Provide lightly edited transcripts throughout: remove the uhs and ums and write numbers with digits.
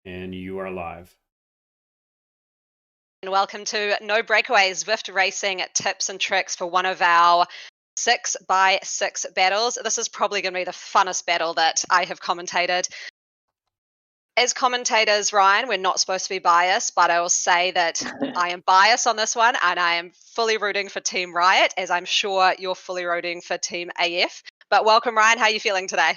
And you are live. And welcome to No Breakaways, Zwift racing tips and tricks for one of our 6x6 battles. This is probably going to be the funnest battle that I have commentated. As commentators, Ryan, we're not supposed to be biased, but I will say that I am biased on this one, and I am fully rooting for Team RIOT, as I'm sure you're fully rooting for Team AF. But welcome, Ryan. How are you feeling today?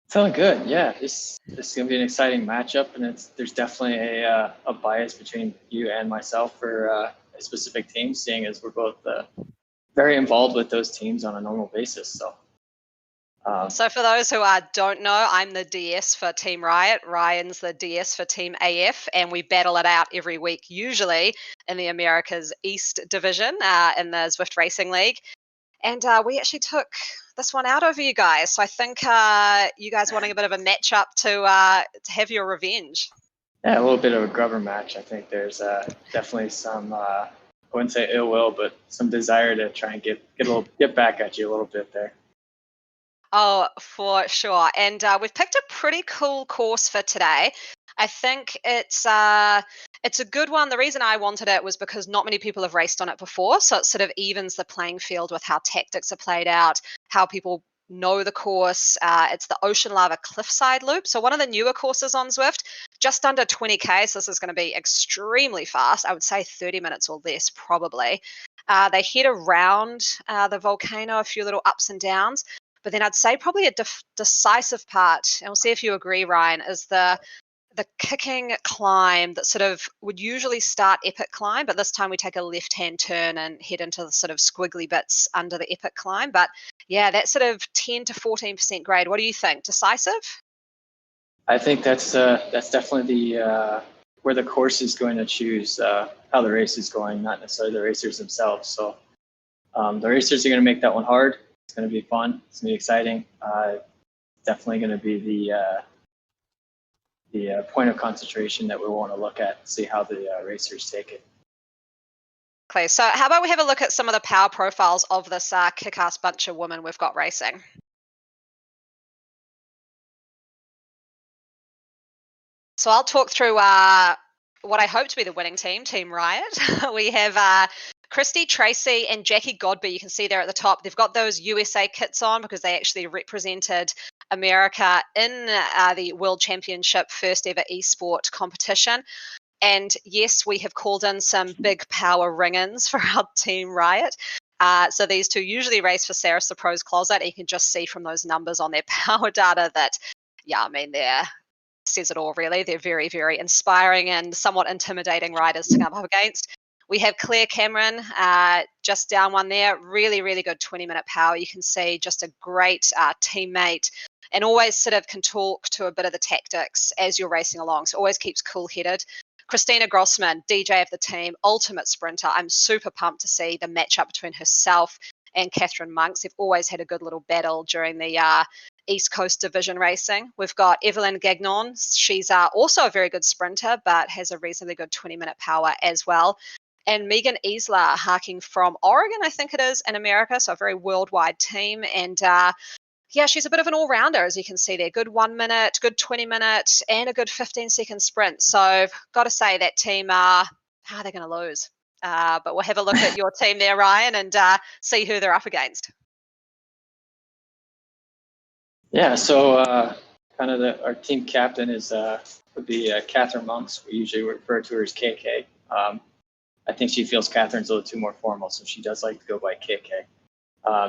Feeling good, yeah. This is going to be an exciting matchup, and there's definitely a bias between you and myself for a specific team, seeing as we're both very involved with those teams on a normal basis. So for those who don't know, I'm the DS for Team RIOT. Ryan's the DS for Team AF, and we battle it out every week, usually in the Americas East Division in the Zwift Racing League. And we actually took this one out over you guys. So I think you guys wanting a bit of a matchup to have your revenge. Yeah, a little bit of a grubber match. I think there's definitely some, I wouldn't say ill will, but some desire to try and get back at you a little bit there. Oh, for sure. And we've picked a pretty cool course for today. I think it's a good one. The reason I wanted it was because not many people have raced on it before. So it sort of evens the playing field with how tactics are played out, how people know the course. It's the Ocean Lava Cliffside Loop. So one of the newer courses on Zwift, just under 20K. So this is going to be extremely fast. I would say 30 minutes or less probably. They head around the volcano, a few little ups and downs. But then I'd say probably a decisive part, and we'll see if you agree, Ryan, is the kicking climb that sort of would usually start epic climb, but this time we take a left-hand turn and head into the sort of squiggly bits under the epic climb. But yeah, that sort of 10 to 14% grade. What do you think? Decisive? I think that's definitely where the course is going to choose how the race is going, not necessarily the racers themselves. So the racers are going to make that one hard. It's going to be fun. It's going to be exciting. Definitely going to be the point of concentration that we want to look at and see how the racers take it. Okay, so how about we have a look at some of the power profiles of this kick-ass bunch of women we've got racing. So I'll talk through what I hope to be the winning team, Team RIOT. We have Christy, Tracy, and Jackie Godby. You can see there at the top. They've got those USA kits on because they actually represented America in the World Championship first ever esport competition. And yes, we have called in some big power ring-ins for our Team RIOT. So these two usually race for Saris the Pro's Closet. And you can just see from those numbers on their power data that, yeah, I mean, says it all really. They're very, very inspiring and somewhat intimidating riders to come up against. We have Claire Cameron, just down one there. Really, really good 20-minute power. You can see just a great teammate and always sort of can talk to a bit of the tactics as you're racing along. So always keeps cool-headed. Christina Grossman, DJ of the team, ultimate sprinter. I'm super pumped to see the matchup between herself and Catherine Monks. They've always had a good little battle during the East Coast Division racing. We've got Evelyn Gagnon. She's also a very good sprinter, but has a reasonably good 20-minute power as well. And Megan Easler, harking from Oregon, I think it is, in America, so a very worldwide team. And yeah, she's a bit of an all-rounder, as you can see there. Good 1 minute, good 20-minute, and a good 15-second sprint. So I've got to say that team, they're going to lose. But we'll have a look at your team there, Ryan, and see who they're up against. Yeah, so kind of our team captain would be Catherine Monks. We usually refer to her as KK. I think she feels Catherine's a little too more formal, so she does like to go by KK.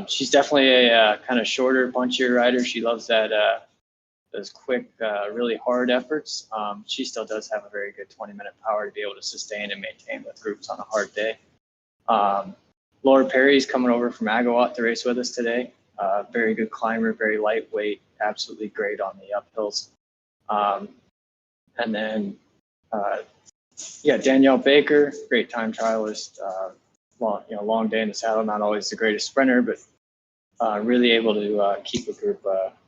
She's definitely a kind of shorter, punchier rider. She loves those quick, really hard efforts. She still does have a very good 20-minute power to be able to sustain and maintain with groups on a hard day. Laura Perry's coming over from Agawat to race with us today. Very good climber, very lightweight, absolutely great on the uphills. And then, Danielle Baker, great time trialist. Long day in the saddle, not always the greatest sprinter, but really able to keep a group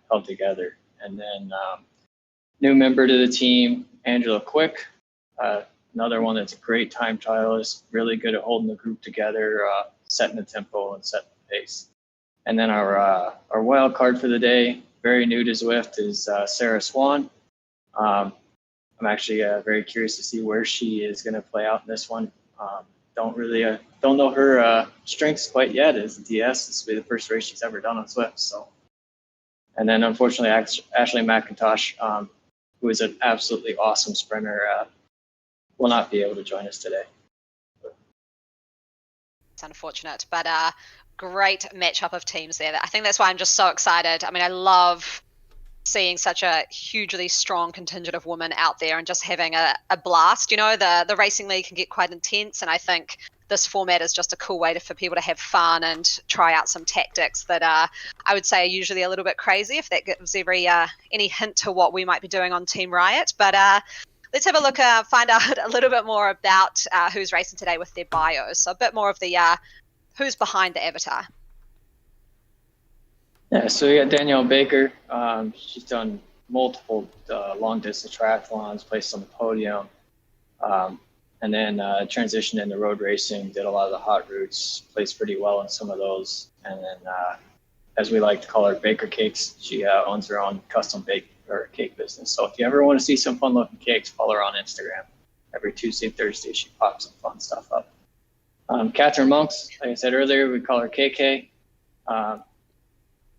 held together. And then new member to the team, Angela Quick, another one that's a great time trialist, really good at holding the group together, setting the tempo and setting the pace. And then our wild card for the day, very new to Zwift, is Sarah Swan. I'm actually very curious to see where she is going to play out in this one. Don't know her strengths quite yet. As DS, this will be the first race she's ever done on Zwift. So, and then unfortunately, Ashley McIntosh, who is an absolutely awesome sprinter, will not be able to join us today. It's unfortunate, but great matchup of teams there. I think that's why I'm just so excited. I mean, I love seeing such a hugely strong contingent of women out there and just having a blast. You know, the racing league can get quite intense, and I think this format is just a cool way for people to have fun and try out some tactics that I would say are usually a little bit crazy, if that gives any hint to what we might be doing on Team Riot. But let's have a look, find out a little bit more about who's racing today with their bios. So a bit more of the who's behind the avatar. Yeah, so we got Danielle Baker. She's done multiple long distance triathlons, placed on the podium, and then transitioned into road racing, did a lot of the hot routes, placed pretty well in some of those. And then, as we like to call her, Baker Cakes, she owns her own custom bake or cake business. So if you ever want to see some fun looking cakes, follow her on Instagram. Every Tuesday and Thursday, she pops some fun stuff up. Catherine Monks, like I said earlier, we call her KK.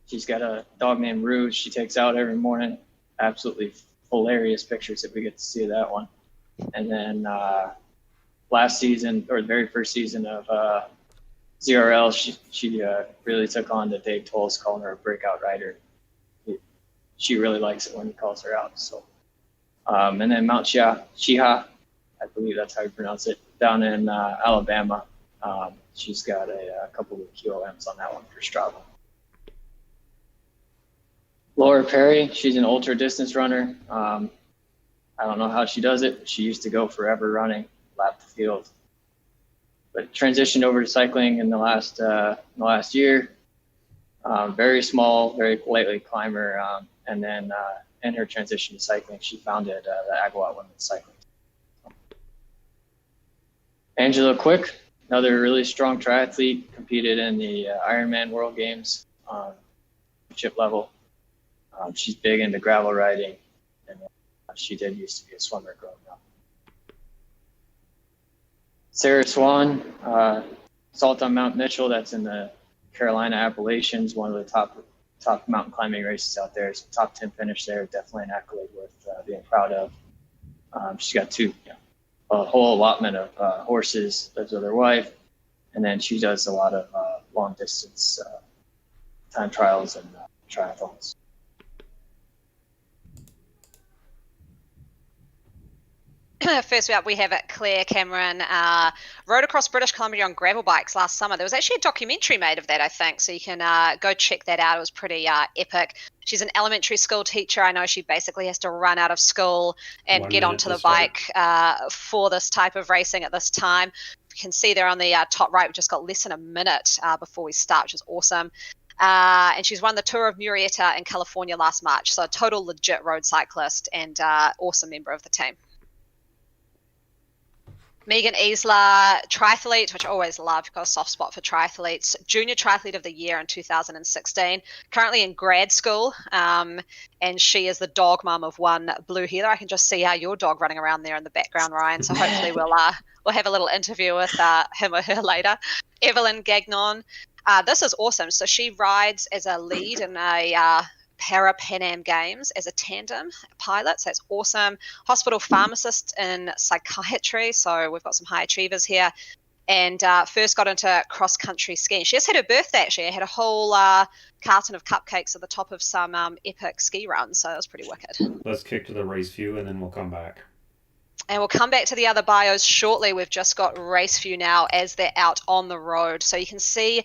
She's got a dog named Rouge. She takes out every morning. Absolutely hilarious pictures if we get to see that one. And then last season, or the very first season of ZRL, she really took on to Dave Tolles calling her a breakout rider. She really likes it when he calls her out. So, and then Mount Chiha, I believe that's how you pronounce it, down in Alabama. She's got a couple of QOMs on that one for Strava. Laura Perry, she's an ultra distance runner. I don't know how she does it. She used to go forever running, lap the field, but transitioned over to cycling in the last year. Very small, very lightly climber, and then in her transition to cycling, she founded the Agawam Women's Cycling. Angela Quick, another really strong triathlete, competed in the Ironman World Games chip level. She's big into gravel riding, and she did used to be a swimmer growing up. Sarah Swan, Salt on Mount Mitchell, that's in the Carolina Appalachians, one of the top mountain climbing races out there. So top 10 finish there, definitely an accolade worth being proud of. She's got a whole allotment of horses, lives with her wife, and then she does a lot of long distance time trials and triathlons. First up, we have Claire Cameron, rode across British Columbia on gravel bikes last summer. There was actually a documentary made of that, I think, so you can go check that out. It was pretty epic. She's an elementary school teacher. I know she basically has to run out of school and get onto the bike for this type of racing at this time. You can see there on the top right, we just got less than a minute before we start, which is awesome. And she's won the Tour of Murrieta in California last March, so a total legit road cyclist and awesome member of the team. Megan Isla, triathlete, which I always love, got a soft spot for triathletes. Junior Triathlete of the Year in 2016. Currently in grad school, and she is the dog mum of one Blue Heeler. I can just see your dog running around there in the background, Ryan. So hopefully we'll have a little interview with him or her later. Evelyn Gagnon. This is awesome. So she rides as a lead in a Para Pan Am Games as a tandem pilot, so that's awesome. Hospital pharmacist in psychiatry, so we've got some high achievers here. And first got into cross-country skiing. She just had her birthday, actually. I had a whole carton of cupcakes at the top of some epic ski runs, so it was pretty wicked. Let's kick to the race view, and then we'll come back. And we'll come back to the other bios shortly. We've just got race view now as they're out on the road. So you can see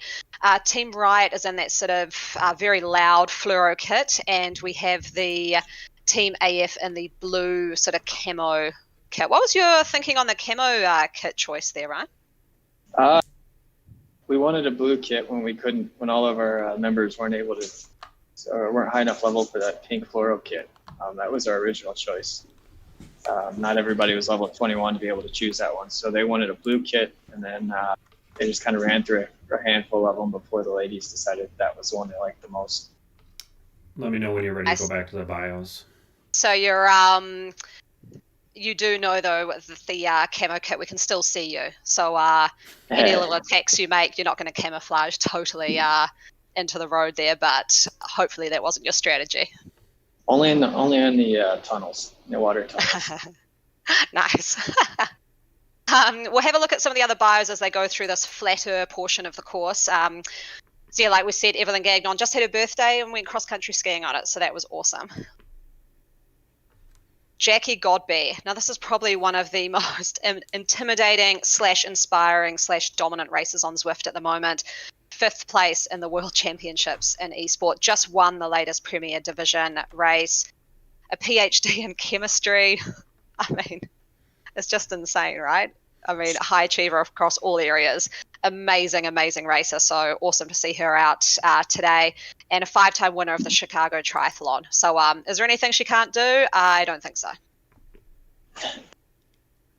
Team Riot is in that sort of very loud fluoro kit, and we have the Team AF in the blue sort of camo kit. What was your thinking on the camo kit choice there, Ryan? We wanted a blue kit when all of our members weren't able to, or weren't high enough level for that pink fluoro kit. That was our original choice. Not everybody was level 21 to be able to choose that one. So they wanted a blue kit, and then they just kind of ran through a handful of them before the ladies decided that was the one they liked the most. Let me know when you're ready to go back to the bios. So your You do know, though, with the camo kit, we can still see you. So any little attacks you make, you're not going to camouflage totally into the road there. But hopefully that wasn't your strategy. Only in the tunnels, the water tunnels. Nice. We'll have a look at some of the other bios as they go through this flatter portion of the course. So yeah, like we said, Evelyn Gagnon just had her birthday and went cross-country skiing on it, so that was awesome. Jackie Godby. Now, this is probably one of the most intimidating / inspiring / dominant races on Zwift at the moment. 5th place in the World Championships in esport. Just won the latest Premier Division race. A PhD in chemistry. I mean, it's just insane, right? I mean, high achiever across all areas. Amazing, amazing racer. So awesome to see her out today. And a 5-time winner of the Chicago Triathlon. So is there anything she can't do? I don't think so.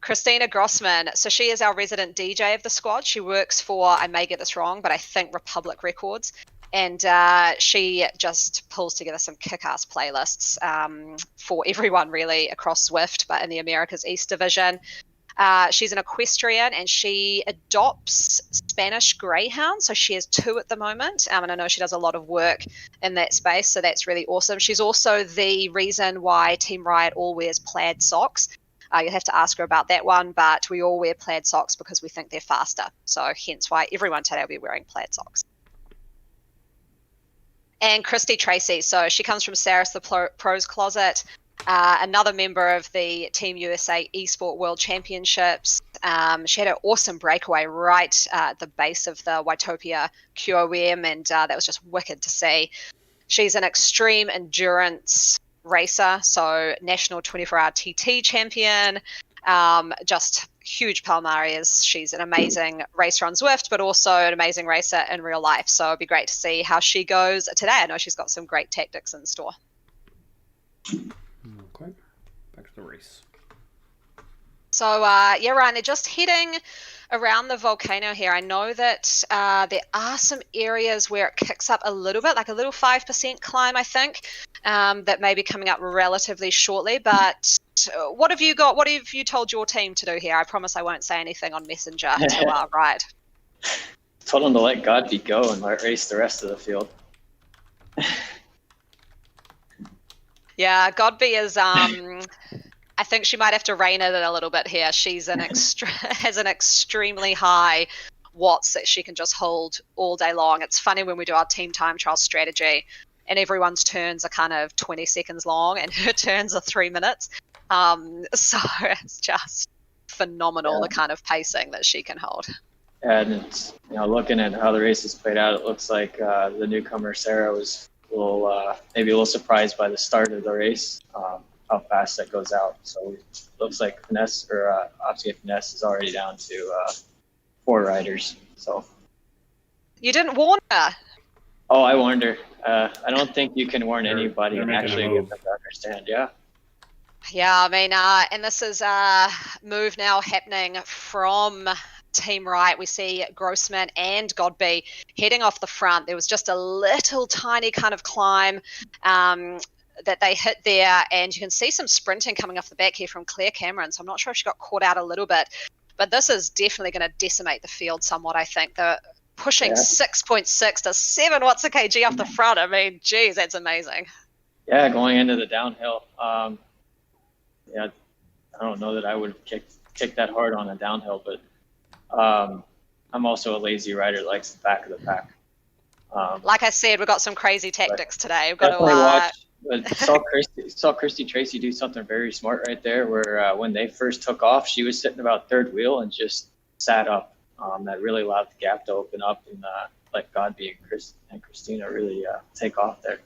Christina Grossman. So she is our resident DJ of the squad. She works for, I may get this wrong, but I think Republic Records. And she just pulls together some kick-ass playlists for everyone, really, across Zwift, but in the Americas East Division. She's an equestrian and she adopts Spanish greyhounds. So she has 2 at the moment. And I know she does a lot of work in that space. So that's really awesome. She's also the reason why Team Riot all wears plaid socks. You'll have to ask her about that one, but we all wear plaid socks because we think they're faster. So hence why everyone today will be wearing plaid socks. And Christy Tracy. So she comes from Saris the Pros Closet. Another member of the Team USA Esport World Championships. She had an awesome breakaway right at the base of the Waitopia QOM, and that was just wicked to see. She's an extreme endurance racer, so national 24-hour TT champion, just huge palmares. She's an amazing racer on Zwift, but also an amazing racer in real life. So it'd be great to see how she goes today. I know she's got some great tactics in store. Okay, back to the race. So yeah, Ryan, they're just heading around the volcano here. I know that there are some areas where it kicks up a little bit, like a little 5% climb, I think, that may be coming up relatively shortly. But what have you got? What have you told your team to do here? I promise I won't say anything on Messenger to Riot. Told them to let Godby go and race the rest of the field. Yeah, Godby is. I think she might have to rein it in a little bit here. She's has an extremely high watts that she can just hold all day long. It's funny when we do our team time trial strategy, and everyone's turns are kind of 20 seconds long, and her turns are 3 minutes. So it's just phenomenal, the kind of pacing that she can hold. And it's, looking at how the race has played out, it looks like the newcomer Sarah was maybe a little surprised by the start of the race, how fast that goes out. So it looks like Absque Fines is already down to 4 riders. So you didn't warn her. Oh, I warned her. I don't think you can warn anybody and actually get them to understand. Yeah. Yeah, I mean, and this is a move now happening from Team Riot. We see Grossman and Godby heading off the front. There was just a little tiny kind of climb that they hit there, and you can see some sprinting coming off the back here from Claire Cameron. So I'm not sure if she got caught out a little bit, but this is definitely going to decimate the field somewhat, I think. They're pushing 6.6 to 7 watts a kg off the front. I mean, geez, that's amazing. Yeah, going into the downhill. Yeah, I don't know that I would have kicked that hard on a downhill, but I'm also a lazy rider that likes the back of the pack. Like I said, we've got some crazy tactics today. We've got to saw Christy Tracy do something very smart right there, where when they first took off, she was sitting about third wheel and just sat up. That really allowed the gap to open up and let Godby and Christina really take off there.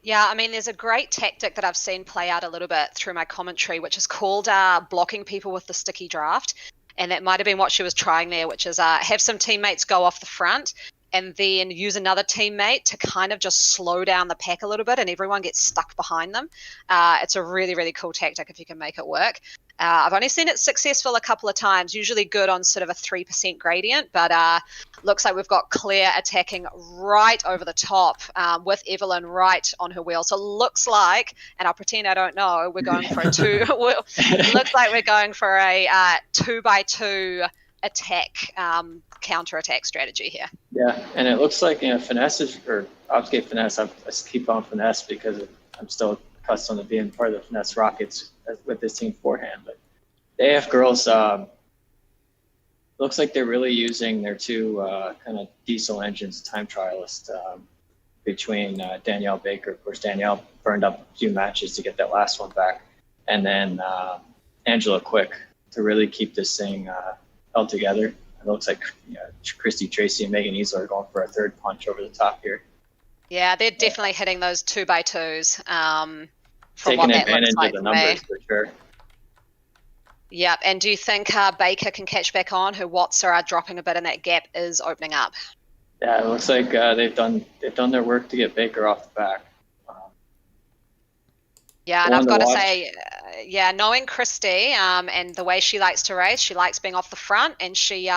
Yeah, I mean, there's a great tactic that I've seen play out a little bit through my commentary, which is called blocking people with the sticky draft. And that might have been what she was trying there, which is have some teammates go off the front and then use another teammate to kind of just slow down the pack a little bit and everyone gets stuck behind them. It's a really, really cool tactic if you can make it work. I've only seen it successful a couple of times, usually good on sort of a 3% gradient, but looks like we've got Claire attacking right over the top with Evelyn right on her wheel. So it looks like, and I'll pretend I don't know, we're going for a looks like we're going for a 2x2 attack, counter-attack strategy here. Yeah, and it looks like, Finesse or Absque Finesse, I keep on Finesse because I'm still accustomed to being part of the Finesse Rockets with this team beforehand. But the AF girls, looks like they're really using their two kind of diesel engines, time trialist, between Danielle Baker. Of course, Danielle burned up a few matches to get that last one back. And then Angela Quick to really keep this thing held together. It looks like Christy Tracy and Megan Easler are going for a third punch over the top here. Yeah, they're definitely hitting those 2x2s. Taking advantage of the numbers for sure. Yeah, and do you think Baker can catch back on? Her watts are dropping a bit and that gap is opening up. Yeah, it looks like they've done their work to get Baker off the back. Yeah, and I've got to say, knowing Christy and the way she likes to race, she likes being off the front and she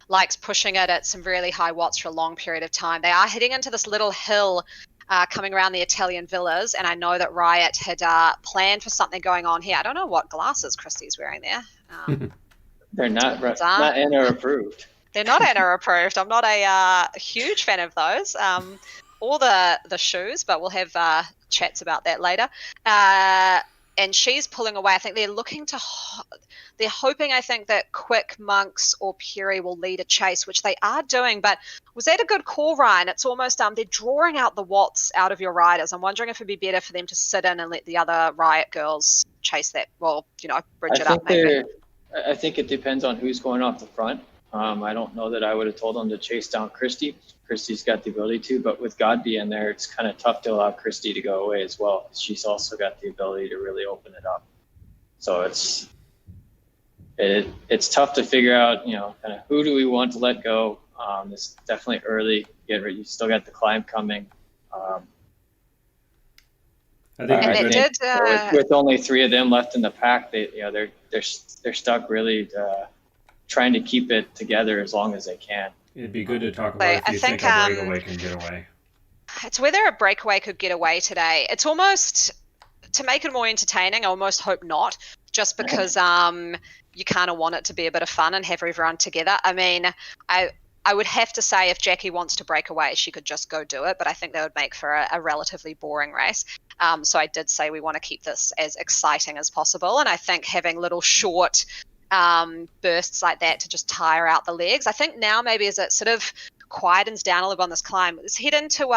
likes pushing it at some really high watts for a long period of time. They are heading into this little hill coming around the Italian villas, and I know that Riot had planned for something going on here. I don't know what glasses Christy's wearing there. They're not Anna approved. They're not Anna approved. I'm not a huge fan of those. Or the shoes, but we'll have chats about that later. And she's pulling away. I think they're they're hoping, I think, that Quick, Monks, or Perry will lead a chase, which they are doing. But was that a good call, Ryan? It's almost they're drawing out the watts out of your riders. I'm wondering if it'd be better for them to sit in and let the other Riot girls chase that. Well, bridge it up maybe. I think it depends on who's going off the front. I don't know that I would have told them to chase down Christy. Christy's got the ability to, but with Godby in there, it's kind of tough to allow Christy to go away as well. She's also got the ability to really open it up. So it's tough to figure out, kind of who do we want to let go. It's definitely early. You still got the climb coming. With only 3 of them left in the pack, they're stuck really trying to keep it together as long as they can. It'd be good to talk about if you think a breakaway can get away. It's whether a breakaway could get away today. It's almost, to make it more entertaining, I almost hope not, just because you kind of want it to be a bit of fun and have everyone together. I mean, I would have to say if Jackie wants to break away, she could just go do it, but I think that would make for a relatively boring race. So I did say we want to keep this as exciting as possible, and I think having little short bursts like that to just tire out the legs. I think now maybe as it sort of quietens down a little on this climb, let's head into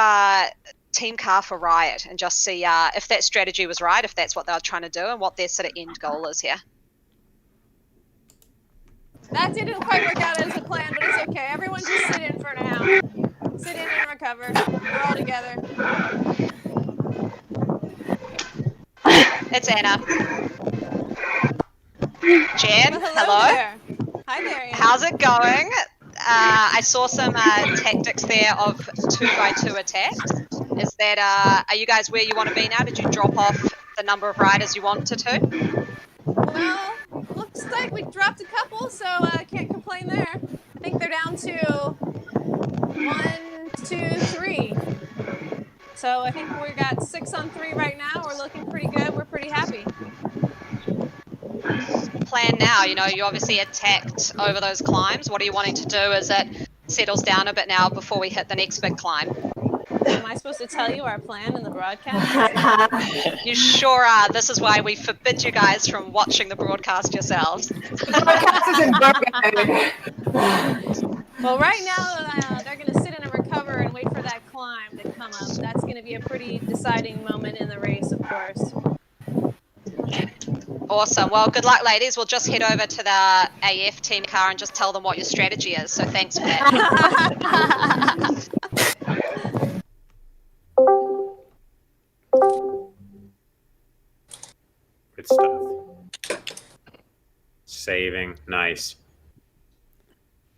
team car for Riot and just see if that strategy was right, if that's what they were trying to do and what their sort of end goal is here. That didn't quite work out as a plan, but it's okay. Everyone just sit in for now. Sit in and recover. We're all together. It's Anna. Jen, well, hello. There. Hi there, Anna. How's it going? I saw some tactics there of 2x2 attacks. Is that, are you guys where you want to be now? Did you drop off the number of riders you wanted to? Well, looks like we dropped a couple, so I can't complain there. I think they're down to 1, 2, 3. So I think we got 6 on 3 right now. We're looking pretty good. We're pretty happy. Plan now, you obviously attacked over those climbs. What are you wanting to do as it settles down a bit now before we hit the next big climb? Am I supposed to tell you our plan in the broadcast? You sure are. This is why we forbid you guys from watching the broadcast yourselves. Well, right now they're going to sit in and recover and wait for that climb to come up. That's going to be a pretty deciding moment in the race, of course. Awesome. Well, good luck, ladies. We'll just head over to the AF team car and just tell them what your strategy is. So thanks for that. Good stuff. Saving. Nice.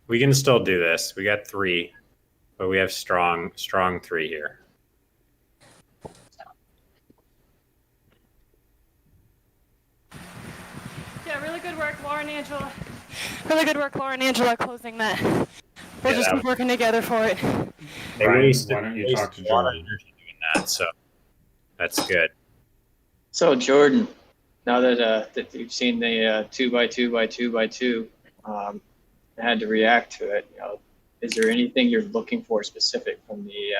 We can still do this. We got 3, but we have strong 3 here. Yeah, really Laura and Angela. Really good work, Laura and Angela, closing that. We'll just keep working together for it. They Brian, wasted, why don't you wasted talk to a lot of Jordan? energy doing that, so that's good. So Jordan, now that you've seen the 2x2x2x2, and had to react to it, is there anything you're looking for specific from the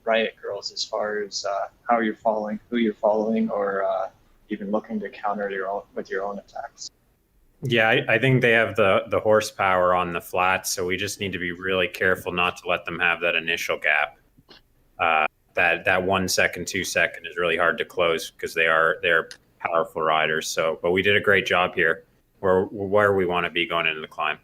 Riot girls as far as how you're following, who you're following, or even looking to counter with your own attacks? Yeah, I think they have the horsepower on the flats, so we just need to be really careful not to let them have that initial gap. That 1 second, 2 second is really hard to close because they're powerful riders. So, but we did a great job here. We're where we want to be going into the climb.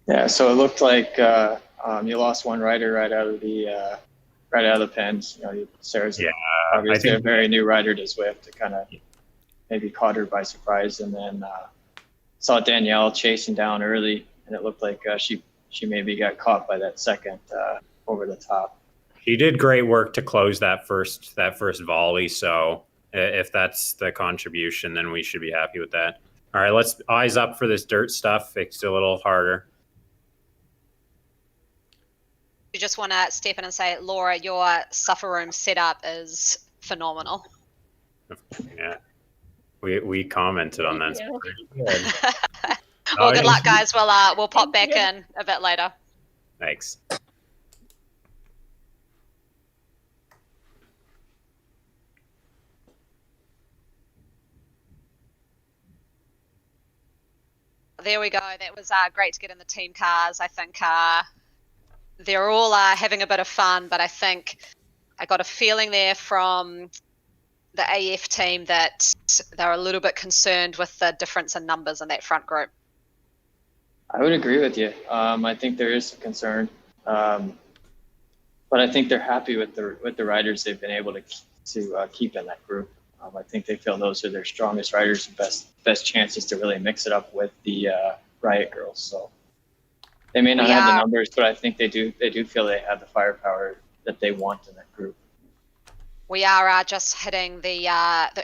Yeah, so it looked like you lost one rider right out of the pens. Sarah's obviously a very new rider to Zwift. It kind of maybe caught her by surprise, and then saw Danielle chasing down early, and it looked like she maybe got caught by that second over the top. She did great work to close that first volley. So if that's the contribution, then we should be happy with that. All right, let's eyes up for this dirt stuff. It's a little harder. You just want to step in and say, Laura, your suffer room setup is phenomenal. Yeah, we commented on that. Pretty good. Well, good luck, guys. We'll pop back in a bit later. Thanks. There we go. That was great to get in the team cars. I think they're all having a bit of fun, but I think I got a feeling there from the AF team that they're a little bit concerned with the difference in numbers in that front group. I would agree with you. I think there is some concern, but I think they're happy with the riders they've been able to keep in that group. I think they feel those are their strongest riders and best chances to really mix it up with the Riot girls. So they may not have the numbers, but I think they do feel they have the firepower that they want in that group. We are just hitting the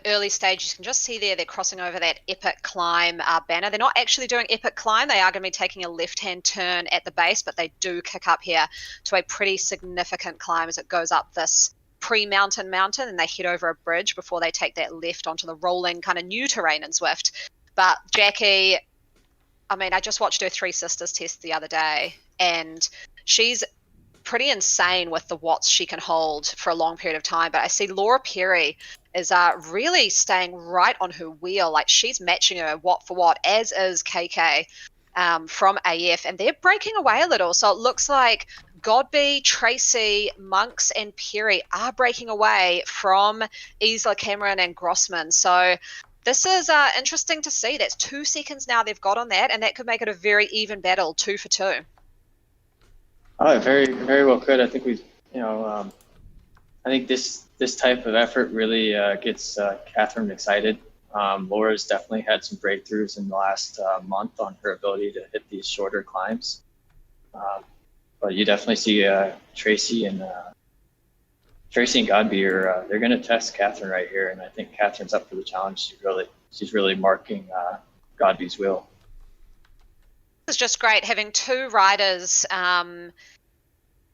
early stage. You can just see there they're crossing over that Epic Climb banner. They're not actually doing Epic Climb. They are going to be taking a left-hand turn at the base, but they do kick up here to a pretty significant climb as it goes up this pre-mountain and they head over a bridge before they take that left onto the rolling kind of new terrain in Zwift. But Jackie, I mean, I just watched her Three Sisters test the other day, and she's pretty insane with the watts she can hold for a long period of time. But I see Laura Perry is really staying right on her wheel. Like, she's matching her watt for watt, as is KK from AF, and they're breaking away a little. So it looks like Godby, Tracy, Monks, and Perry are breaking away from Isla, Cameron, and Grossman. So this is interesting to see. That's 2 seconds now they've got on that, and that could make it a very even battle, 2 for 2. Oh, very, very well could. I think I think this type of effort really gets Catherine excited. Laura's definitely had some breakthroughs in the last month on her ability to hit these shorter climbs. But you definitely see Tracy and Godby they're going to test Catherine right here, and I think Catherine's up for the challenge. She's really marking Godby's wheel. It's just great having 2 riders.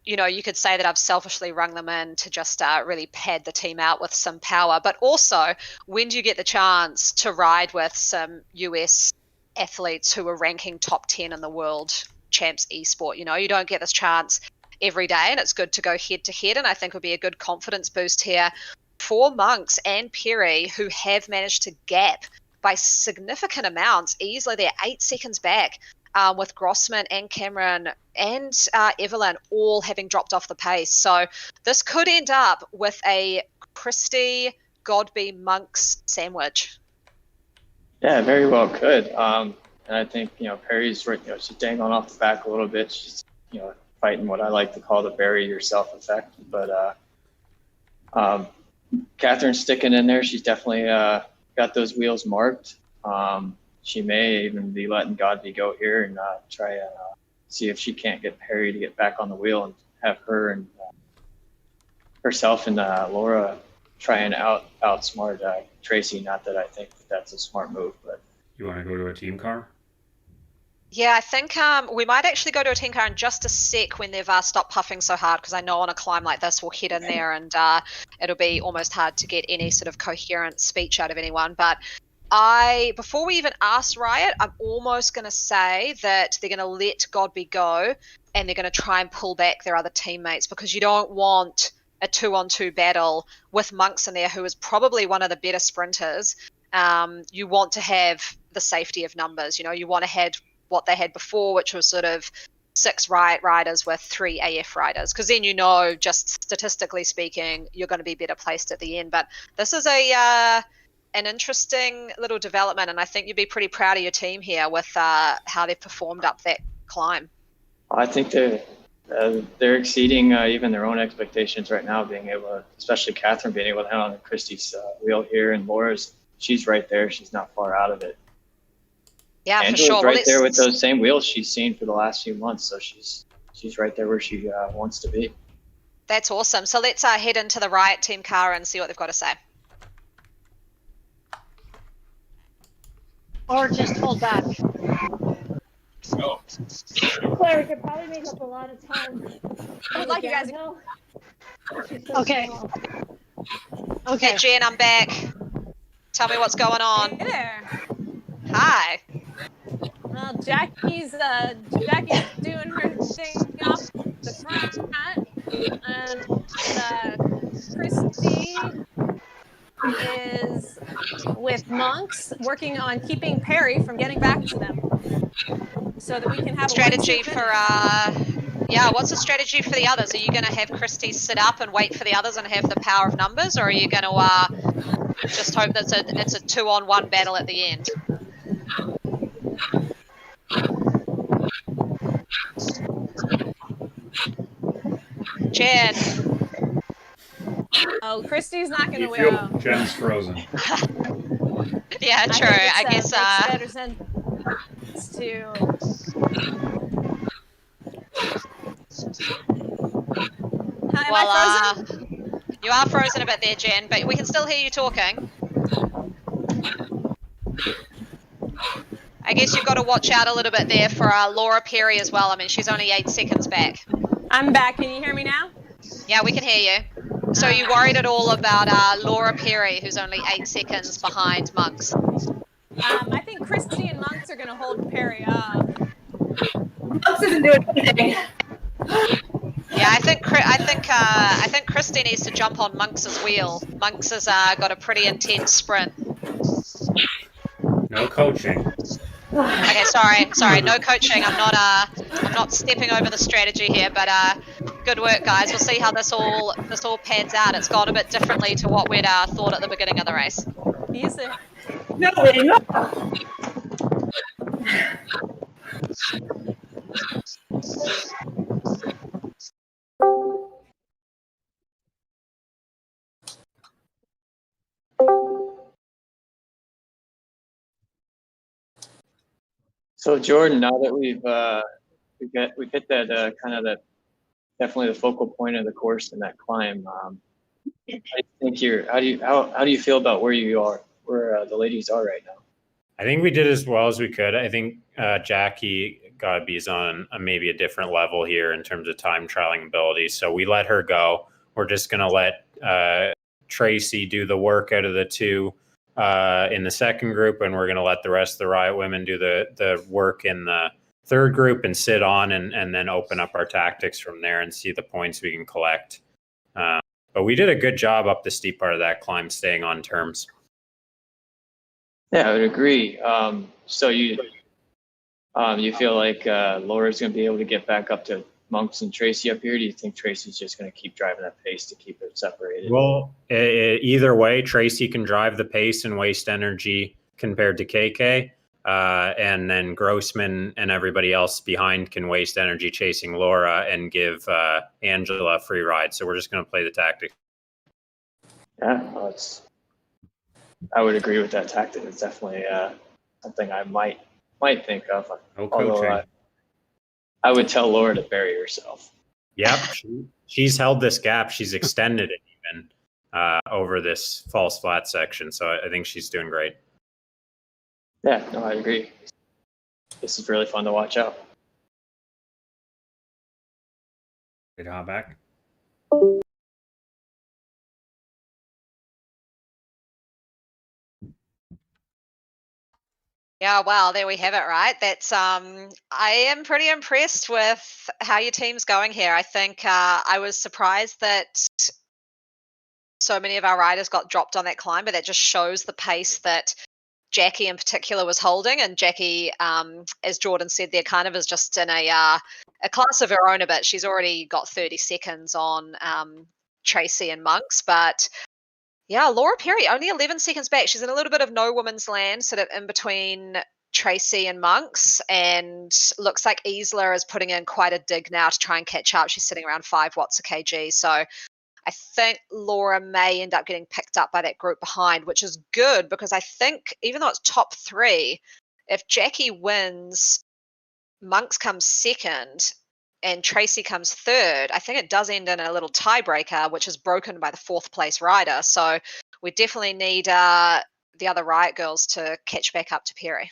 You could say that I've selfishly rung them in to just really pad the team out with some power. But also, when do you get the chance to ride with some US athletes who are ranking top 10 in the world champs esport? You don't get this chance every day, and it's good to go head to head. And I think it would be a good confidence boost here for Monks and Perry, who have managed to gap by significant amounts. Easily they're 8 seconds back. With Grossman and Cameron and Evelyn all having dropped off the pace. So this could end up with a Christie, Godby, Monks sandwich. Yeah, very well could. And I think, Perry's, she's dangling off the back a little bit. She's, fighting what I like to call the bury yourself effect. But Catherine's sticking in there. She's definitely got those wheels marked. She may even be letting Godby go here and try and see if she can't get Perry to get back on the wheel and have her and herself and Laura try and outsmart Tracy. Not that I think that's a smart move, but You want to go to a team car? Yeah, I think we might actually go to a team car in just a sec when they've stopped puffing so hard, because I know on a climb like this we'll head in there and it'll be almost hard to get any sort of coherent speech out of anyone. But before we even ask Riot, I'm almost going to say that they're going to let Godby go and they're going to try and pull back their other teammates, because you don't want a 2-on-2 battle with Monks in there, who is probably one of the better sprinters. You want to have the safety of numbers. You want to have what they had before, which was sort of 6 Riot riders with 3 AF riders, because then just statistically speaking, you're going to be better placed at the end. But this is an interesting little development, and I think you'd be pretty proud of your team here with how they've performed up that climb. I think they're exceeding even their own expectations right now, being able to, especially Catherine, being able to hang on Christie's wheel here, and Laura's, she's right there. She's not far out of it. Yeah, Angela's for sure. right there with those same wheels she's seen for the last few months, so she's right there where she wants to be. That's awesome. So let's head into the Riot team car and see what they've got to say. Or just hold back. Oh. Claire, we could probably make up a lot of time. I would like you guys. Okay. Okay, Jen, I'm back. Tell me what's going on. Hey there. Hi. Well, Jackie's doing her thing up the front, and Christy is with Monks working on keeping Perry from getting back to them, so that we can have strategy a for what's the strategy for the others? Are you going to have Christy sit up and wait for the others and have the power of numbers, or are you going to just hope that it's a 2-on-1 battle at the end? Jen. Oh, Christy's not going to feel win. Jen's frozen. Yeah, true. I guess makes better sense to. Am I frozen? You are frozen a bit there, Jen, but we can still hear you talking. I guess you've got to watch out a little bit there for Laura Perry as well. I mean, she's only 8 seconds back. I'm back. Can you hear me now? Yeah, we can hear you. So are you worried at all about Laura Perry, who's only 8 seconds behind Monks? I think Christy and Monks are going to hold Perry up. Monks isn't doing anything. Yeah, I think Christy needs to jump on Monks's wheel. Monks has got a pretty intense sprint. No coaching. Okay, sorry, no coaching. I'm not stepping over the strategy here, but good work, guys. We'll see how this all pans out. It's gone a bit differently to what we'd thought at the beginning of the race. He's there. No, we're not. So Jordan, now that we've hit that kind of that definitely the focal point of the course and that climb, how do you feel about where you are, where the ladies are right now? I think we did as well as we could. I think Jackie Godby's on maybe a different level here in terms of time trialing ability. So we let her go. We're just going to let Tracy do the work out of the two in the second group, and we're going to let the rest of the Riot women do the work in the third group and sit on and then open up our tactics from there and see the points we can collect. But we did a good job up the steep part of that climb, staying on terms. Yeah, I would agree. So you feel like Laura's going to be able to get back up to Monks and Tracy up here? Do you think Tracy's just going to keep driving that pace to keep it separated? Well, either way, Tracy can drive the pace and waste energy compared to KK. And then Grossman and everybody else behind can waste energy chasing Laura and give Angela a free ride. So we're just going to play the tactic. Yeah, well, I would agree with that tactic. It's definitely something I might think of. No coaching. I would tell Laura to bury herself. Yep, she's held this gap. She's extended it even. over this false flat section. So I think she's doing great. Yeah, no, I agree. This is really fun to watch out. Good hop back. Yeah, well, there we have it, right? That's I am pretty impressed with how your team's going here. I think I was surprised that so many of our riders got dropped on that climb, but that just shows the pace that Jackie in particular was holding. And Jackie, as Jordan said, there kind of is just in a class of her own a bit. She's already got 30 seconds on Tracy and Monks, but yeah, Laura Perry only 11 seconds back. She's in a little bit of no woman's land, sort of in between Tracy and Monks, and looks like Isla is putting in quite a dig now to try and catch up. She's sitting around 5 watts a kg. So I think Laura may end up getting picked up by that group behind, which is good because I think even though it's top 3, if Jackie wins, Monks comes second and Tracy comes third, I think it does end in a little tiebreaker, which is broken by the 4th place rider. So we definitely need the other Riot girls to catch back up to Perry.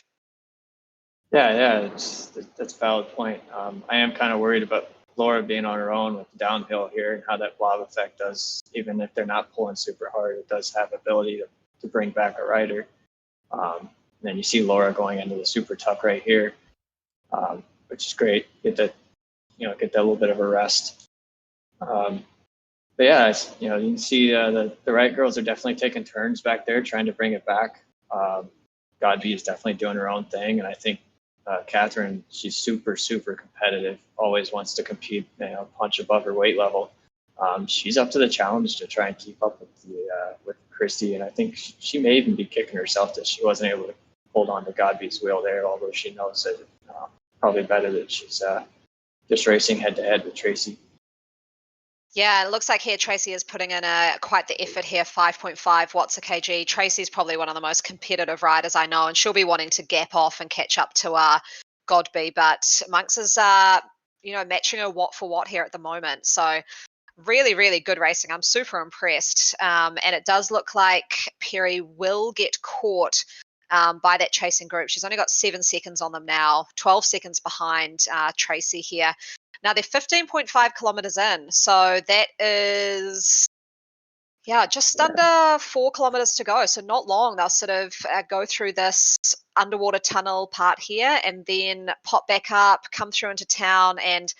Yeah, that's a valid point. I am kind of worried about Laura being on her own with the downhill here and how that blob effect does, even if they're not pulling super hard, it does have ability to bring back a rider. Then you see Laura going into the super tuck right here, which is great. Get that little bit of a rest. But yeah, you can see the Riot girls are definitely taking turns back there, trying to bring it back. Godby is definitely doing her own thing, and I think Catherine, she's super, super competitive, always wants to compete, punch above her weight level. She's up to the challenge to try and keep up with Christy, and I think she may even be kicking herself that she wasn't able to hold on to Godby's wheel there, although she knows that probably better that she's just racing head-to-head with Tracy. Yeah, it looks like here Tracy is putting in quite the effort here, 5.5 watts a kg. Tracy's probably one of the most competitive riders I know, and she'll be wanting to gap off and catch up to Godby. But Monks is, matching her watt for watt here at the moment. So really, really good racing. I'm super impressed. And it does look like Perry will get caught by that chasing group. She's only got 7 seconds on them now, 12 seconds behind Tracy here. Now they're 15.5 kilometers in, so that is, just under 4 kilometers to go. So not long. They'll sort of go through this underwater tunnel part here and then pop back up, come through into town. And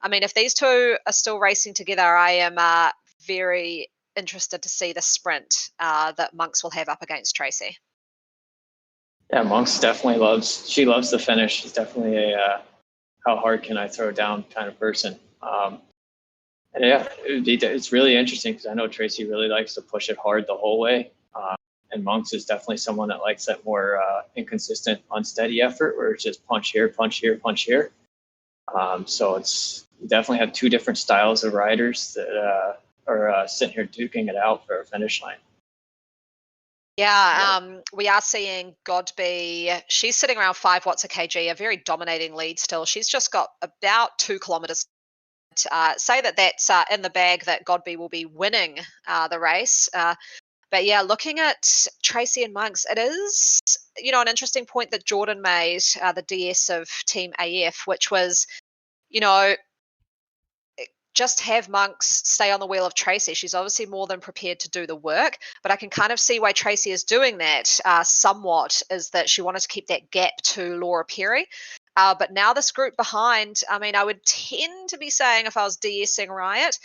I mean, if these two are still racing together, I am very interested to see the sprint that Monks will have up against Tracy. Yeah, Monks definitely loves the finish. She's definitely a how hard can I throw down kind of person. And yeah, it's really interesting because I know Tracy really likes to push it hard the whole way. And Monks is definitely someone that likes that more inconsistent, unsteady effort where it's just punch here, punch here, punch here. So you definitely have 2 different styles of riders that are sitting here duking it out for a finish line. Yeah, we are seeing Godby. She's sitting around 5 watts a kg, a very dominating lead still. She's just got about 2 kilometers. Say that's in the bag that Godby will be winning the race. But yeah, looking at Tracy and Monks, it is, an interesting point that Jordan made, the DS of Team AF, which was, just have Monks stay on the wheel of Tracy. She's obviously more than prepared to do the work, but I can kind of see why Tracy is doing that somewhat, is that she wanted to keep that gap to Laura Perry. But now this group behind, I mean, I would tend to be saying if I was DSing Riot,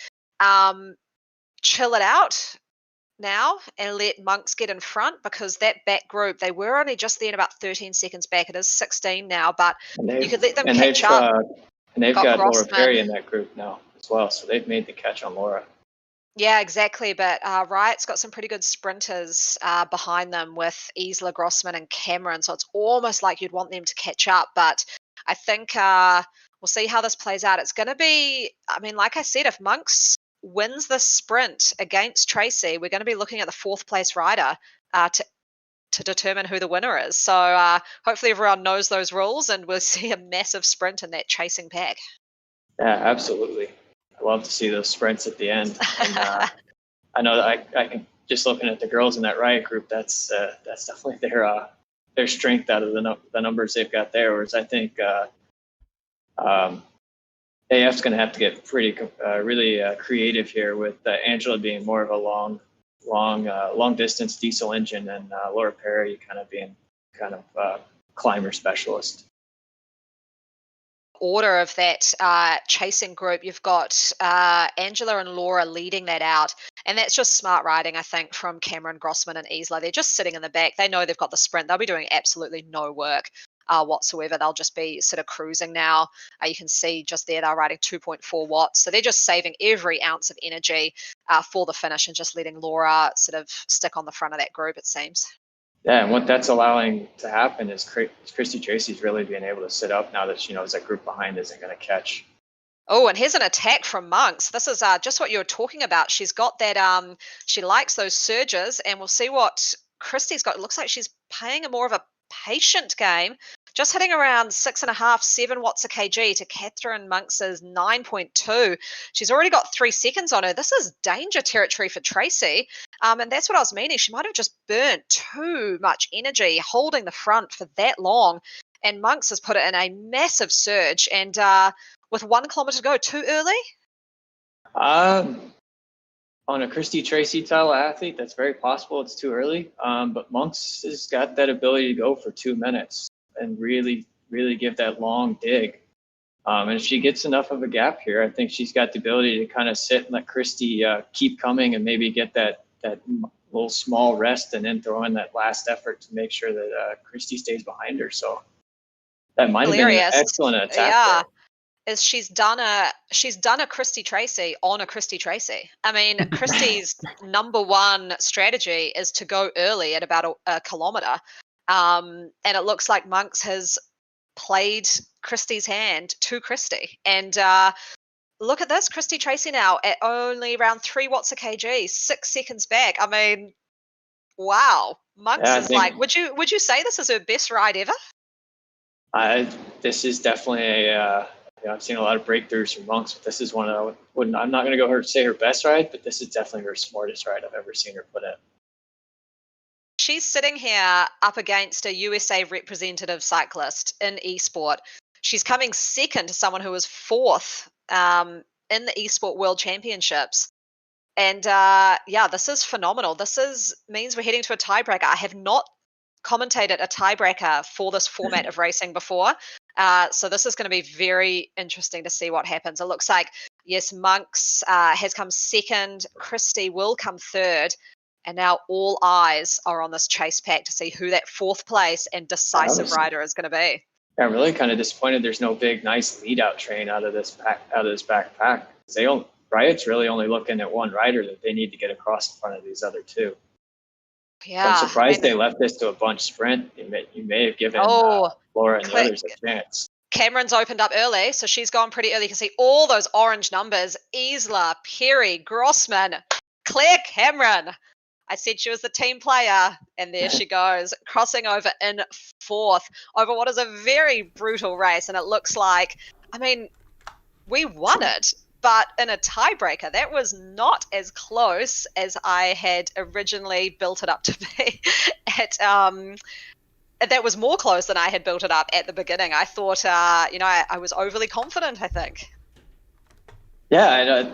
chill it out now and let Monks get in front, because that back group, they were only just then about 13 seconds back. It is 16 now, but you could let them catch up. And they've got Laura Grossman. Perry in that group now as well, so they've made the catch on Laura. Yeah, exactly. But Riot's got some pretty good sprinters behind them with Isla, Grossman, and Cameron, so it's almost like you'd want them to catch up. But I think we'll see how this plays out. It's going to be, I mean, like I said, if Monks wins this sprint against Tracy, we're going to be looking at the 4th place rider to determine who the winner is. So hopefully everyone knows those rules and we'll see a massive sprint in that chasing pack. Yeah, absolutely. I love to see those sprints at the end. And, I know that I can just looking at the girls in that Riot group, that's definitely their strength out of the numbers they've got there. Whereas I think AF's going to have to get pretty really creative here with Angela being more of a long distance diesel engine and Laura Perry kind of being climber specialist. Order of that chasing group, you've got Angela and Laura leading that out, and that's just smart riding, I think, from Cameron, Grossman and Isla. They're just sitting in the back. They know they've got the sprint. They'll be doing absolutely no work whatsoever. They'll just be sort of cruising now. You can see just there they're riding 2.4 watts, so they're just saving every ounce of energy for the finish and just letting Laura sort of stick on the front of that group, it seems. Yeah, and what that's allowing to happen is Christy Tracy's really being able to sit up now that she knows that group behind isn't going to catch. Oh, and here's an attack from Monks. This is just what you were talking about. She's got that, she likes those surges, and we'll see what Christy's got. It looks like she's playing more of a patient game, just hitting around 6.5, 7 watts a kg to Catherine Monks's 9.2. She's already got 3 seconds on her. This is danger territory for Tracy. And that's what I was meaning. She might have just burnt too much energy holding the front for that long. And Monks has put it in a massive surge. And with 1 kilometre to go, too early? On a Christy Tracy style athlete, that's very possible. It's too early. But Monks has got that ability to go for 2 minutes and really give that long dig. And if she gets enough of a gap here, I think she's got the ability to kind of sit and let Christy keep coming and maybe get that little small rest and then throw in that last effort to make sure that Christy stays behind her. So that might have been an excellent attack. Yeah. Is she's done a Christy Tracy on a Christy Tracy. I mean, Christy's number one strategy is to go early at about a kilometre. And it looks like Monks has played Christy's hand to Christy. And look at this, Christy Tracy now at only around 3 watts a kg, 6 seconds back. I mean, wow. Monks is like, would you say this is her best ride ever? This is definitely I've seen a lot of breakthroughs from Monks, but this is one I'm not going to go say her best ride, but this is definitely her smartest ride I've ever seen her put in. She's sitting here up against a USA representative cyclist in esport. She's coming second to someone who was 4th in the esport world championships. And this is phenomenal. Means we're heading to a tiebreaker. I have not commentated a tiebreaker for this format of racing before. So this is going to be very interesting to see what happens. It looks like, yes, Monks has come second. Christy will come third. And now all eyes are on this chase pack to see who that 4th place and decisive rider is going to be. I'm really kind of disappointed there's no big, nice lead-out train out of this backpack. Riot's really only looking at one rider that they need to get across in front of these other 2. Yeah, I'm surprised they left this to a bunch sprint. You may have given Laura and the others a chance. Cameron's opened up early, so she's gone pretty early. You can see all those orange numbers. Isla, Perry, Grossman, Claire Cameron. I said she was the team player, and there she goes, crossing over in 4th over what is a very brutal race. And it looks like, I mean, we won it, but in a tiebreaker. That was not as close as I had originally built it up to be. That was more close than I had built it up at the beginning. I thought, I was overly confident, I think. Yeah,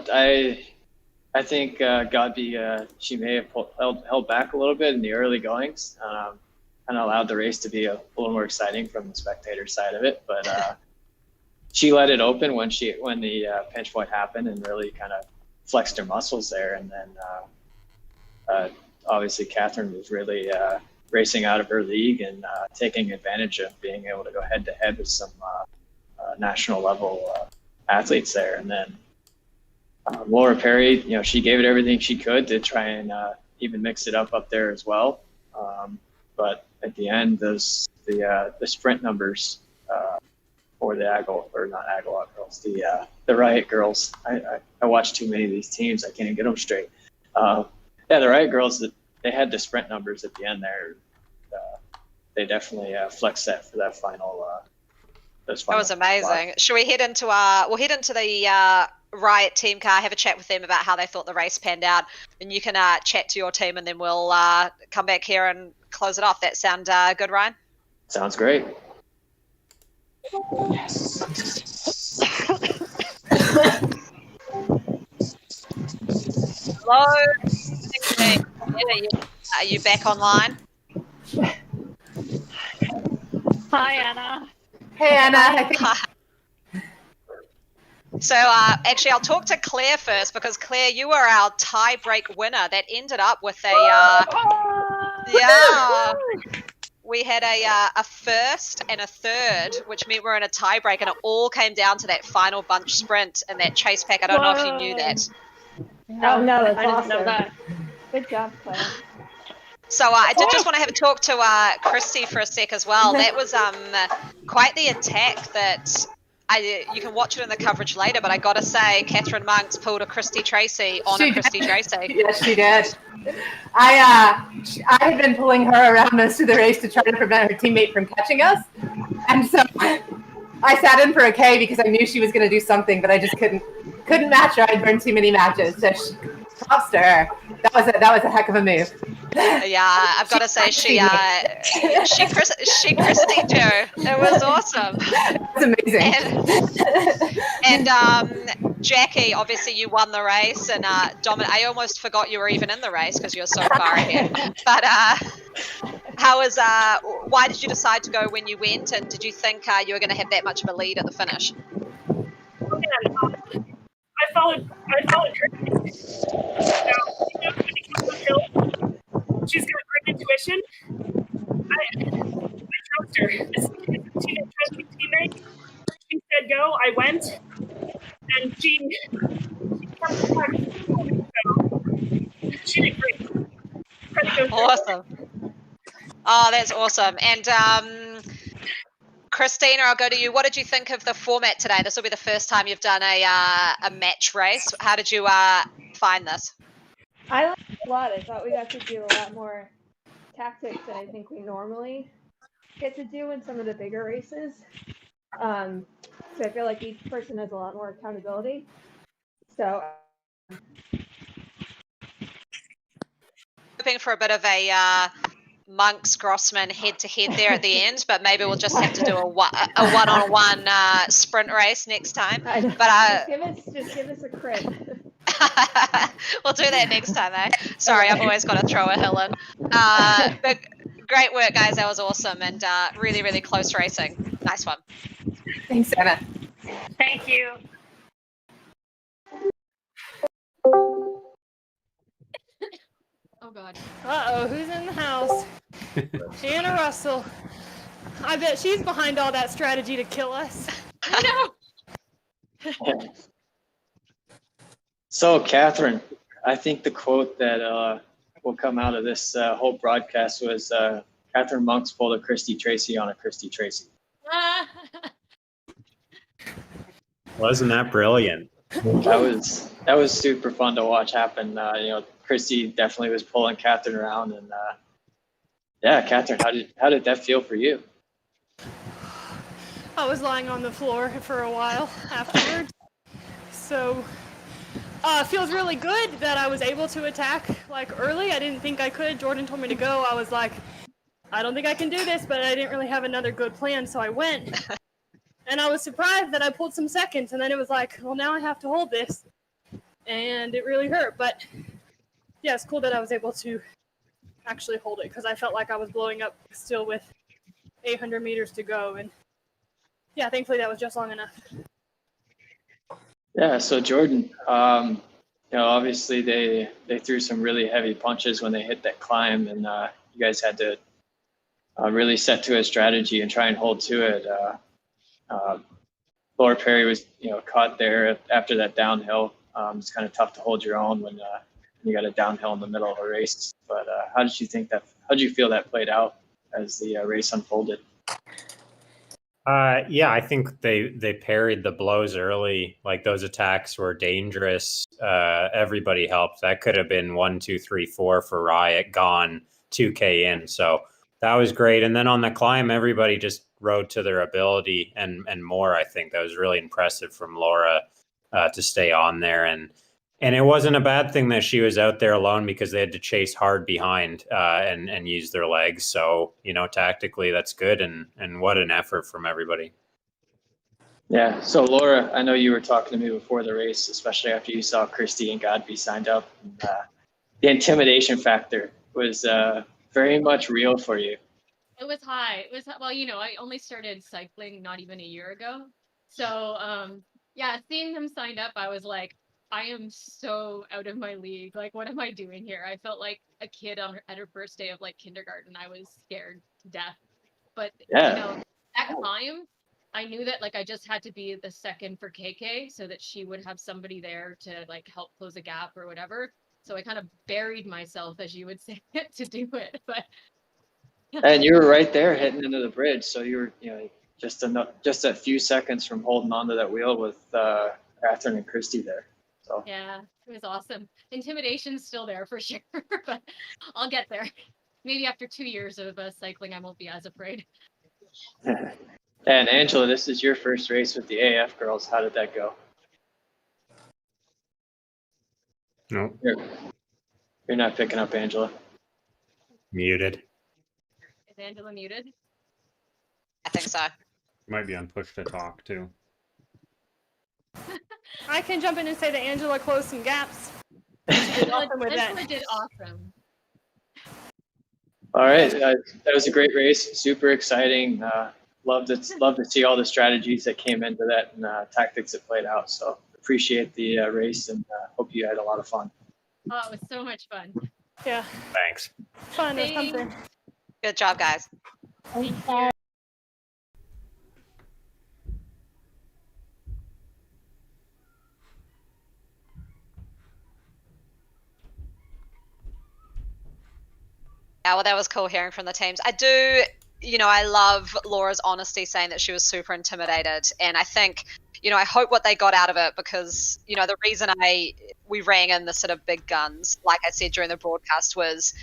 I think Godby, she may have held back a little bit in the early goings, and allowed the race to be a little more exciting from the spectator side of it. But she let it open when the pinch point happened and really kind of flexed her muscles there. And then obviously Catherine was really racing out of her league and taking advantage of being able to go head to head with some national level athletes there. And then Laura Perry, she gave it everything she could to try and even mix it up there as well. But at the end, the sprint numbers for the the Riot girls. I watched too many of these teams. I can't get them straight. The Riot girls, they had the sprint numbers at the end there. They definitely flexed that for that final. That was amazing. Should we head into we'll head into the Riot team car, have a chat with them about how they thought the race panned out, and you can chat to your team, and then we'll come back here and close it off. That sound good, Ryan? Sounds great. Hello. Are you back online? Hi, Anna. Hey, Anna. So actually, I'll talk to Claire first, because Claire, you were our tie-break winner. That ended up with a we had a first and a third, which meant we're in a tie-break, and it all came down to that final bunch sprint and that chase pack. I don't know if you knew that. No, that's I didn't awesome. know that. Good job, Claire. So I did just want to have a talk to Christy for a sec as well. That was quite the attack that you can watch it in the coverage later, but I got to say, Catherine Monks pulled a Christy Tracy on a Christy Tracy. Yes, she did. I had been pulling her around most of the race to try to prevent her teammate from catching us, and so I sat in for a K because I knew she was going to do something, but I just couldn't match her. I'd burned too many matches. So props to her. That was a heck of a move. Yeah, I've got to say she Christied you. It was awesome. It's amazing. And Jackie, obviously you won the race, and I almost forgot you were even in the race because you're so far ahead. But why did you decide to go when you went, and did you think you were going to have that much of a lead at the finish? I followed her. She's got great intuition. I trust her. This is a teammate. She said go. I went, and she did great. Awesome. Oh, that's awesome. And Christina, I'll go to you. What did you think of the format today? This will be the first time you've done a match race. How did you find this? I liked it a lot. I thought we got to do a lot more tactics than I think we normally get to do in some of the bigger races. So I feel like each person has a lot more accountability. So hoping for a bit of a Monks Grossman head-to-head there at the end, but maybe we'll just have to do a one-on-one sprint race next time. But just give us a crit. We'll do that next time, eh? Sorry, I've always got to throw a hill in. But great work, guys. That was awesome, and really, really close racing. Nice one. Thanks, Anna. Thank you. Oh God. Uh-oh, who's in the house? Anna Russell. I bet she's behind all that strategy to kill us. No. So, Catherine, I think the quote that will come out of this whole broadcast was Catherine Monks pulled a Christy Tracy on a Christy Tracy. Wasn't that brilliant? That was super fun to watch happen. Christy definitely was pulling Catherine around, and yeah, Catherine, how did that feel for you? I was lying on the floor for a while afterwards. So it feels really good that I was able to attack early. I didn't think I could. Jordan told me to go. I was like, I don't think I can do this, but I didn't really have another good plan, so I went. And I was surprised that I pulled some seconds, and then it was like, well, now I have to hold this. And it really hurt, but yeah, it's cool that I was able to actually hold it, because I felt like I was blowing up still with 800 meters to go, and yeah, thankfully that was just long enough. Yeah, so Jordan, obviously they threw some really heavy punches when they hit that climb, and you guys had to really set to a strategy and try and hold to it. Laura Perry was, caught there after that downhill. It's kind of tough to hold your own when you got a downhill in the middle of a race. But how did you feel that played out as the race unfolded? Yeah, I think they parried the blows early. Like, those attacks were dangerous. Everybody helped. That could have been 1, 2, 3, 4 for Riot, gone 2K in. So that was great. And then on the climb, everybody just rode to their ability and more. I think that was really impressive from Laura. to stay on there. And it wasn't a bad thing that she was out there alone because they had to chase hard behind and use their legs. So, tactically that's good. And what an effort from everybody. Yeah. So Laura, I know you were talking to me before the race, especially after you saw Christy and Godby signed up. The intimidation factor was very much real for you. It was high. It was, well, I only started cycling not even a year ago. So, yeah, seeing them signed up, I was like, I am so out of my league. Like, what am I doing here? I felt like a kid at her first day of like kindergarten. I was scared to death. But, that climb, I knew that like I just had to be the second for KK so that she would have somebody there to like help close a gap or whatever. So I kind of buried myself, as you would say, to do it. But and you were right there hitting into the bridge, so you were just a few seconds from holding onto that wheel with Catherine and Christy there. So yeah, it was awesome. Intimidation's still there for sure, but I'll get there. Maybe after 2 years of cycling, I won't be as afraid. And Angela, this is your first race with the AF girls. How did that go? No. You're not picking up, Angela. Muted. Is Angela muted? I think so. Might be on push to talk too. I can jump in and say that Angela closed some gaps. Angela did awesome. All right, that was a great race. Super exciting. Love to see all the strategies that came into that and tactics that played out. So appreciate the race and hope you had a lot of fun. Oh, it was so much fun. Yeah. Thanks. Fun or something. Good job, guys. Yeah, well, that was cool hearing from the teams. I do, I love Laura's honesty saying that she was super intimidated. And I think, I hope what they got out of it because, the reason we rang in the sort of big guns, like I said during the broadcast, was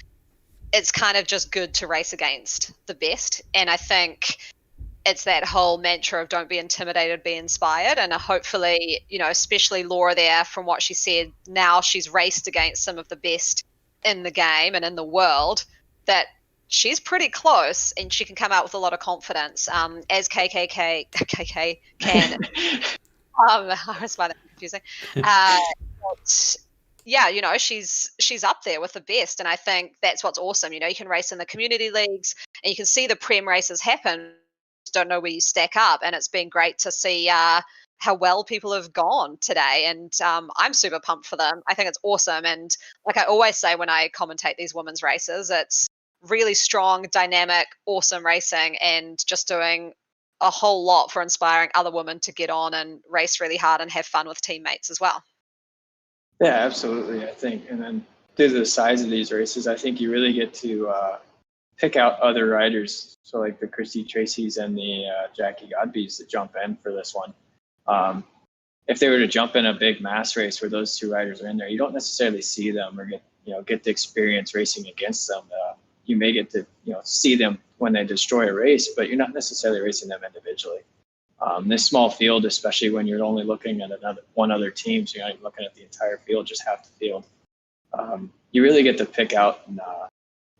it's kind of just good to race against the best. And I think it's that whole mantra of don't be intimidated, be inspired. And hopefully, especially Laura there, from what she said, now she's raced against some of the best in the game and in the world, that she's pretty close and she can come out with a lot of confidence, as KK can. I was finding that confusing. But yeah, she's up there with the best, and I think that's what's awesome. You can race in the community leagues, and you can see the prem races happen. Just don't know where you stack up, and it's been great to see how well people have gone today, and I'm super pumped for them. I think it's awesome, and like I always say when I commentate these women's races, it's really strong, dynamic, awesome racing, and just doing a whole lot for inspiring other women to get on and race really hard and have fun with teammates as well. Yeah, absolutely. I think, and then due to the size of these races, I think you really get to pick out other riders. So like the Christy Tracy's and the Jackie Godby's that jump in for this one. If they were to jump in a big mass race where those two riders are in there, you don't necessarily see them or get the experience racing against them. You may get to see them when they destroy a race, but you're not necessarily racing them individually. This small field, especially when you're only looking at one other team, so you're not even looking at the entire field, just half the field. You really get to pick out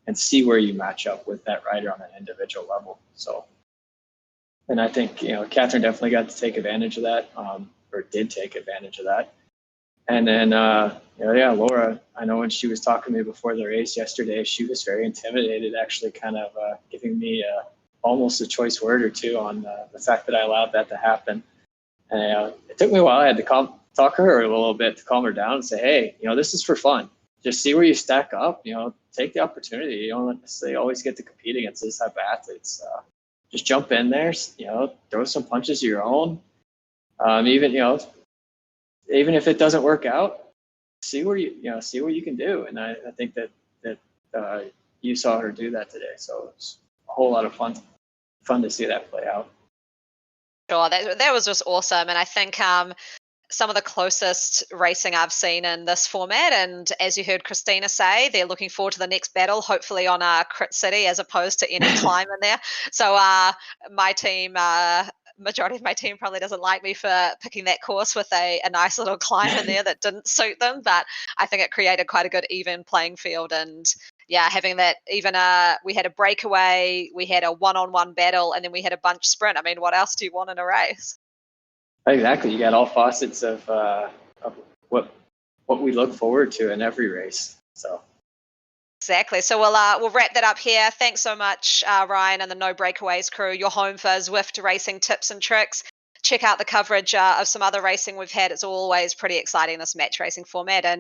and see where you match up with that rider on an individual level. So, and I think Catherine definitely got to take advantage of that, or did take advantage of that. And then, Laura, I know when she was talking to me before the race yesterday, she was very intimidated, actually kind of giving me almost a choice word or two on the fact that I allowed that to happen. And it took me a while. I had to talk to her a little bit to calm her down and say, hey, this is for fun. Just see where you stack up, take the opportunity. You don't necessarily always get to compete against this type of athletes. Just jump in there, throw some punches of your own. Even if it doesn't work out, see what you can do. And I think that you saw her do that today. So it's a whole lot of fun to see that play out. Sure, that was just awesome. And I think some of the closest racing I've seen in this format. And as you heard Christina say, they're looking forward to the next battle, hopefully on Crit City as opposed to any climb in there. So my team majority of my team probably doesn't like me for picking that course with a nice little climb in there that didn't suit them, but I think it created quite a good even playing field. And yeah, having that even we had a breakaway, we had a one-on-one battle, and then we had a bunch sprint. I mean, what else do you want in a race? Exactly. You got all facets of what we look forward to in every race. So. Exactly. So we'll wrap that up here. Thanks so much, Ryan and the No Breakaways crew. You're home for Zwift racing tips and tricks. Check out the coverage of some other racing we've had. It's always pretty exciting, this match racing format. And